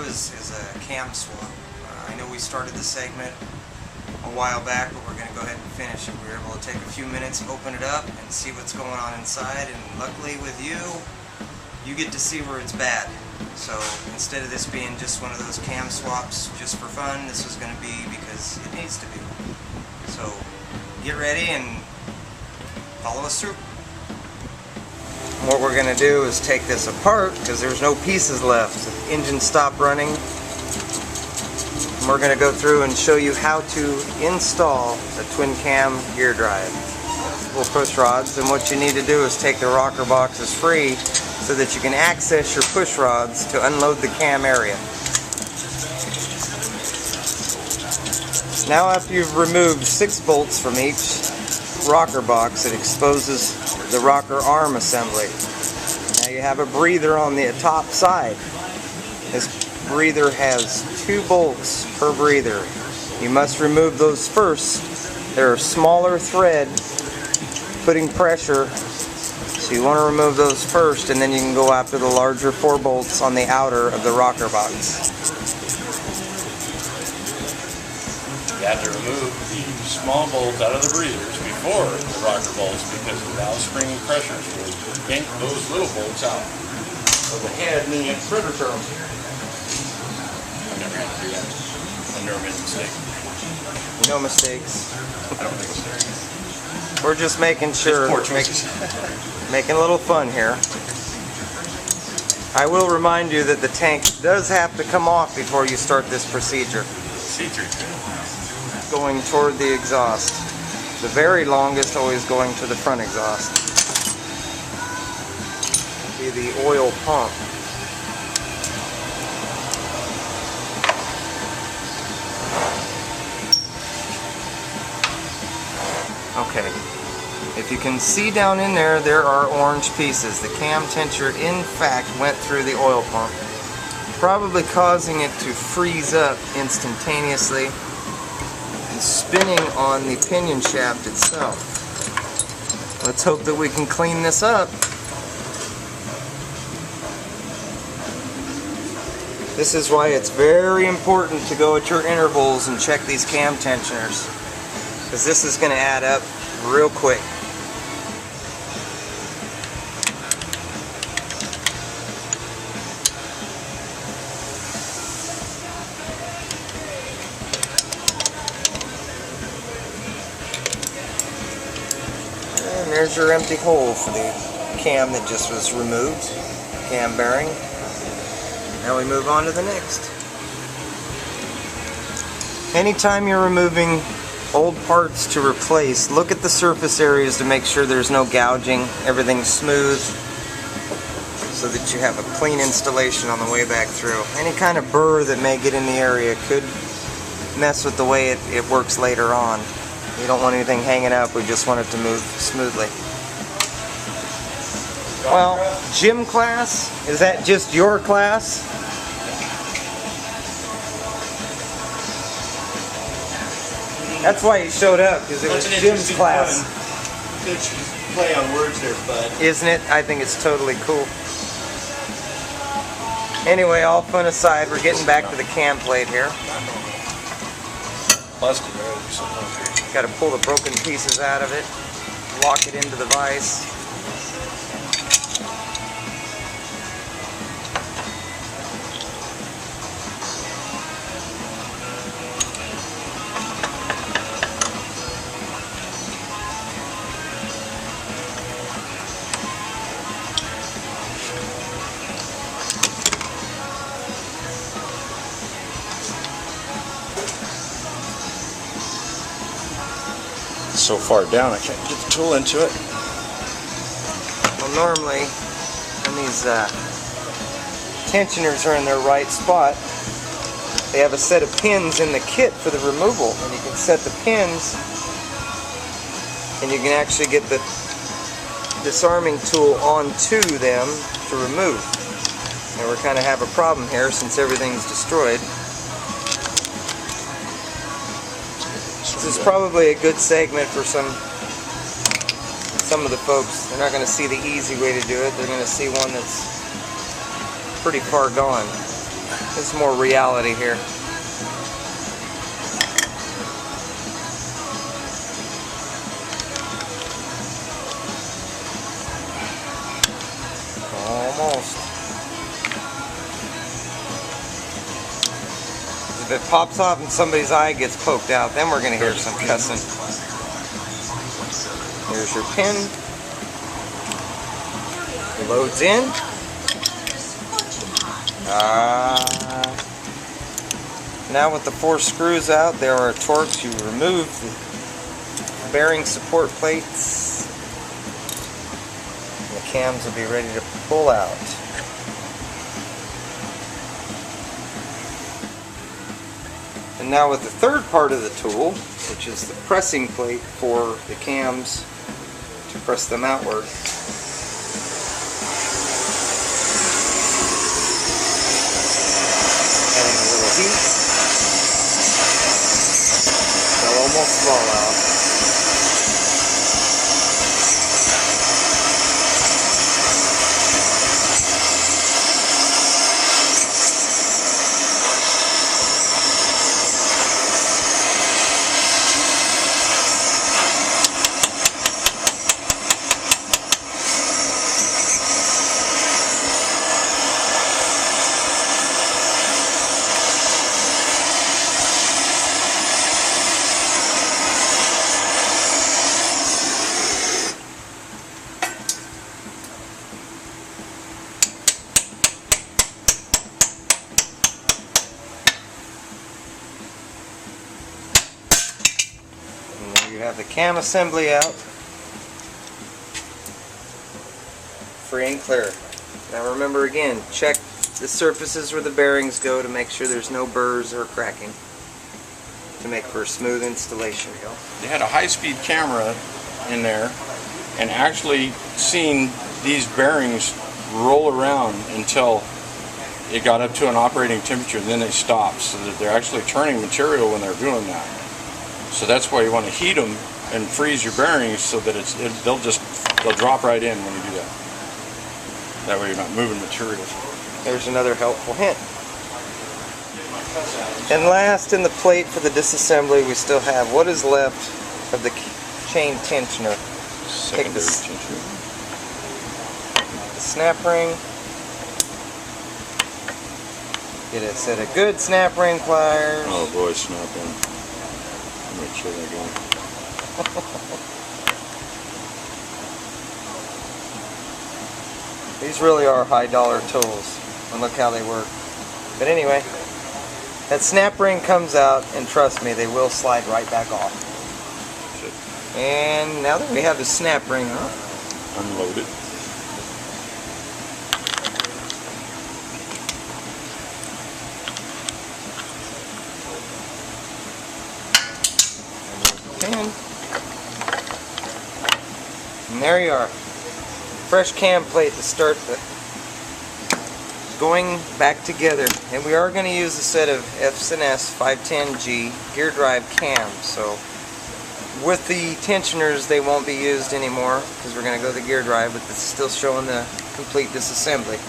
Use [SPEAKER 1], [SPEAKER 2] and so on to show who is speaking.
[SPEAKER 1] is a cam swap. I know we started the segment a while back, but we're going to go ahead and finish it. We were able to take a few minutes, open it up, and see what's going on inside, and luckily with you, you get to see where it's bad. So instead of this being just one of those cam swaps just for fun, this is going to be because it needs to be. So get ready and follow us through. What we're going to do is take this apart because there's no pieces left. The engine stopped running. And we're going to go through and show you how to install the twin cam gear drive. We'll push rods, and what you need to do is take the rocker boxes free so that you can access your push rods to unload the cam area. Now after you've removed 6 bolts from each rocker box, it exposes the rocker arm assembly. Now you have a breather on the top side. This breather has 2 bolts per breather. You must remove those first. They're a smaller thread putting pressure, so you want to remove those first, and then you can go after the larger 4 bolts on the outer of the rocker box.
[SPEAKER 2] You have to remove the small bolts out of the breathers before the rocker bolts because the valve spring pressures will yank those little bolts out of the head and then you have to predator them. I've never had to do that. I've never made a mistake.
[SPEAKER 1] No mistakes.
[SPEAKER 2] I don't make mistakes.
[SPEAKER 1] We're just making sure, making a little fun here. I will remind you that the tank does have to come off before you start this procedure. Going toward the exhaust. The very longest always going to the front exhaust. Be the oil pump. Okay. If you can see down in there, there are orange pieces. The cam tensioner, in fact, went through the oil pump, probably causing it to freeze up instantaneously and spinning on the pinion shaft itself. Let's hope that we can clean this up. This is why it's very important to go at your intervals and check these cam tensioners, because this is going to add up real quick. And there's your empty hole for the cam that just was removed, cam bearing. Now we move on to the next. Anytime you're removing old parts to replace, look at the surface areas to make sure there's no gouging, everything's smooth, so that you have a clean installation on the way back through. Any kind of burr that may get in the area could mess with the way it works later on. You don't want anything hanging up, we just want it to move smoothly. Well, gym class? Is that just your class? That's why you showed up, because it was Jim's class.
[SPEAKER 2] Good play on words there, bud.
[SPEAKER 1] Isn't it? I think it's totally cool. Anyway, all fun aside, we're getting back to the cam plate here.
[SPEAKER 2] Busted.
[SPEAKER 1] Got to pull the broken pieces out of it, lock it into the vise.
[SPEAKER 2] So far down I can't get the tool into it.
[SPEAKER 1] Well, normally when these tensioners are in their right spot, they have a set of pins in the kit for the removal, and you can set the pins and you can actually get the disarming tool onto them to remove. And we kind of have a problem here since everything's destroyed. This is probably a good segment for some of the folks. They're not going to see the easy way to do it. They're going to see one that's pretty far gone. There's more reality here. Almost. If it pops off and somebody's eye gets poked out, then we're going to hear some cussing. Here's your pin. It loads in. Now with the 4 screws out, there are torques. You remove the bearing support plates. And the cams will be ready to pull out. And now with the third part of the tool, which is the pressing plate for the cams to press them outward. Adding a little heat. They'll almost fall out. You have the cam assembly out, free and clear. Now remember again, check the surfaces where the bearings go to make sure there's no burrs or cracking to make for a smooth installation.
[SPEAKER 2] They had a high-speed camera in there and actually seen these bearings roll around until it got up to an operating temperature, and then they stopped, so that they're actually turning material when they're doing that. So that's why you want to heat them and freeze your bearings so that they'll drop right in when you do that. That way you're not moving material.
[SPEAKER 1] There's another helpful hint. And last in the plate for the disassembly, we still have what is left of the chain tensioner. Take the snap ring. Get a set of good snap ring pliers.
[SPEAKER 2] Oh boy, snap ring. Make sure they're going.
[SPEAKER 1] These really are high-dollar tools, and look how they work. But anyway, that snap ring comes out, and trust me, they will slide right back off. And now that we have the snap ring off,
[SPEAKER 2] unload it.
[SPEAKER 1] and there you are. Fresh cam plate to start the going back together. And we are going to use a set of S&S 510G gear drive cams. So with the tensioners, they won't be used anymore because we're going to go the gear drive, but this is still showing the complete disassembly.